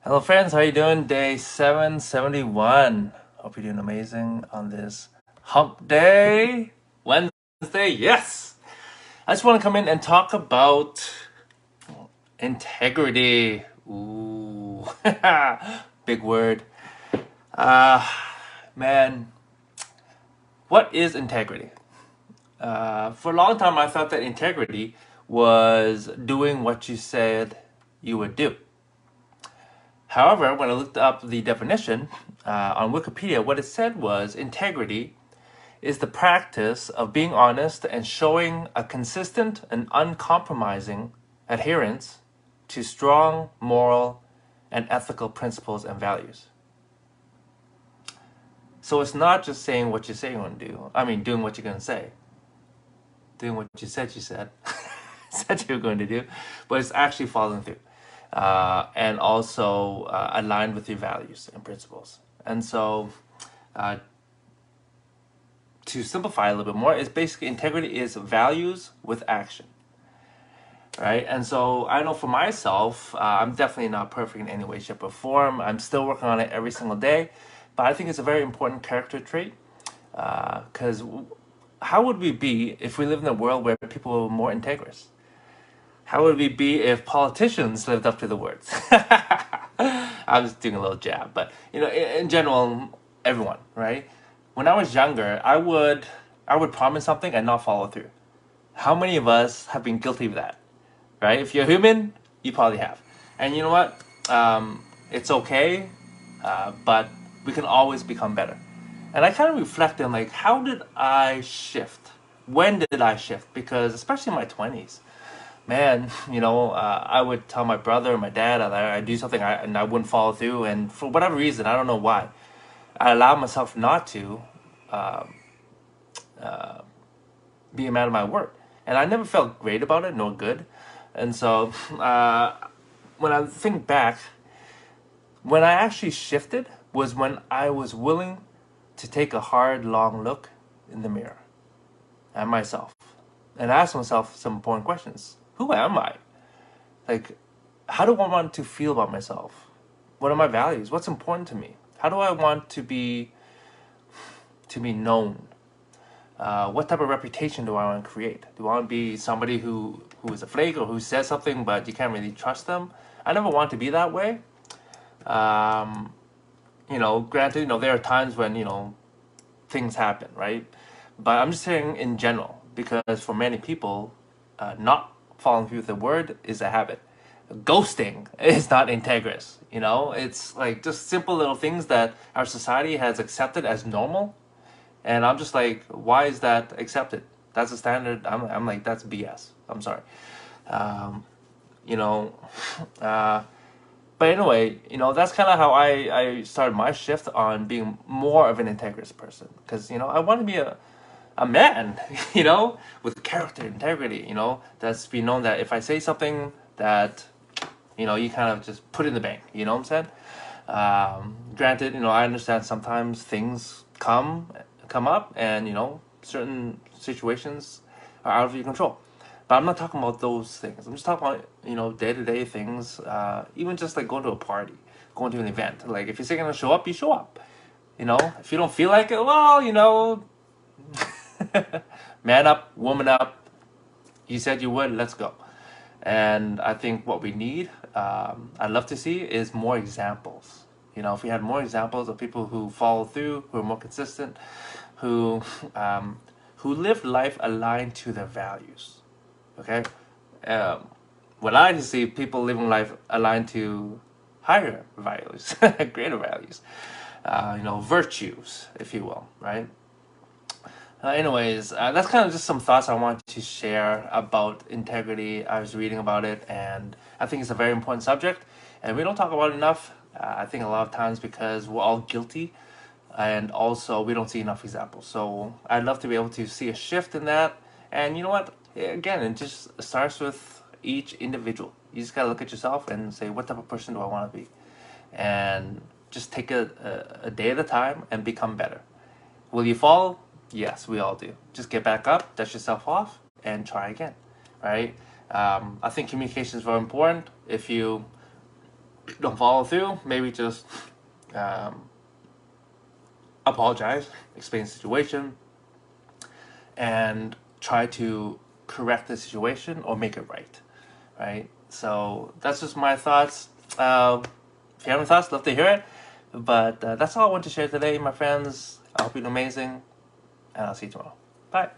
Hello friends, how you doing? Day 771. Hope you're doing amazing on this hump day. Wednesday, yes! I just want to come in and talk about integrity. Ooh, big word. Uh, man, what is integrity? For a long time, I thought that integrity was doing what you said you would do. However, when I looked up the definition on Wikipedia, what it said was integrity is the practice of being honest and showing a consistent and uncompromising adherence to strong moral and ethical principles and values. So it's not just saying what you say you're going to do. I mean, doing what you're going to say, doing what you said said you were going to do, but it's actually following through. And also aligned with your values and principles. And so, uh, to simplify a little bit more, it's basically integrity is values with action, right? And so, I know for myself, I'm definitely not perfect in any way, shape, or form. I'm still working on it every single day, but I think it's a very important character trait because how would we be if we live in a world where people were more integrous? How would we be if politicians lived up to the words? I'm just doing a little jab, but in general, everyone, right? When I was younger, I would promise something and not follow through. How many of us have been guilty of that, right? If you're human, you probably have. And you know what? It's okay, but we can always become better. And I kind of reflect on like, how did I shift? When did I shift? Because especially in my 20s, man, I would tell my brother or my dad that I do something and I wouldn't follow through, and for whatever reason, I don't know why, I allowed myself not to be a man of my word, and I never felt great about it, nor good. And so, when I think back, when I actually shifted was when I was willing to take a hard, long look in the mirror at myself and ask myself some important questions. Who am I? Like, how do I want to feel about myself? What are my values? What's important to me? How do I want to be known? What type of reputation do I want to create? Do I want to be somebody who is a flake or who says something but you can't really trust them? I never want to be that way. Um, Granted, there are times when things happen, right? But I'm just saying in general because for many people, not following through with the word is a habit. Ghosting is not integrous. It's like just simple little things that our society has accepted as normal, and I'm just like, why is that accepted? That's a standard. I'm like, that's BS. I'm sorry. um, you know uh, but anyway, that's kind of how I started my shift on being more of an integrous person, because I want to be a man, with character, integrity, that's be known that if I say something that you kind of just put in the bank. You know what I'm saying? Granted, I understand sometimes things come up, and certain situations are out of your control. But I'm not talking about those things. I'm just talking about day to day things. Even just like going to a party, going to an event. Like if you're gonna show up, you show up. If you don't feel like it, well, man up, woman up. You said you would. Let's go. And I think what we need, I'd love to see, is more examples. If we had more examples of people who follow through, who are more consistent, who um, who live life aligned to their values. Okay, um, what I like to see people living life aligned to higher values, greater values. Virtues, if you will, right? Anyways, that's kind of just some thoughts I wanted to share about integrity. I was reading about it, and I think it's a very important subject, and we don't talk about it enough. I think a lot of times because we're all guilty, and also we don't see enough examples. So I'd love to be able to see a shift in that. And you know what? Again, it just starts with each individual. You just gotta look at yourself and say, what type of person do I want to be? And just take a day at a time and become better. Will you fall? Yes, we all do. Just get back up, dust yourself off, and try again, right? I think communication is very important. If you don't follow through, maybe just apologize, explain the situation, and try to correct the situation or make it right, right? So that's just my thoughts. If you have any thoughts, love to hear it. But that's all I want to share today, my friends. I hope you're amazing, and I'll see you tomorrow. Bye.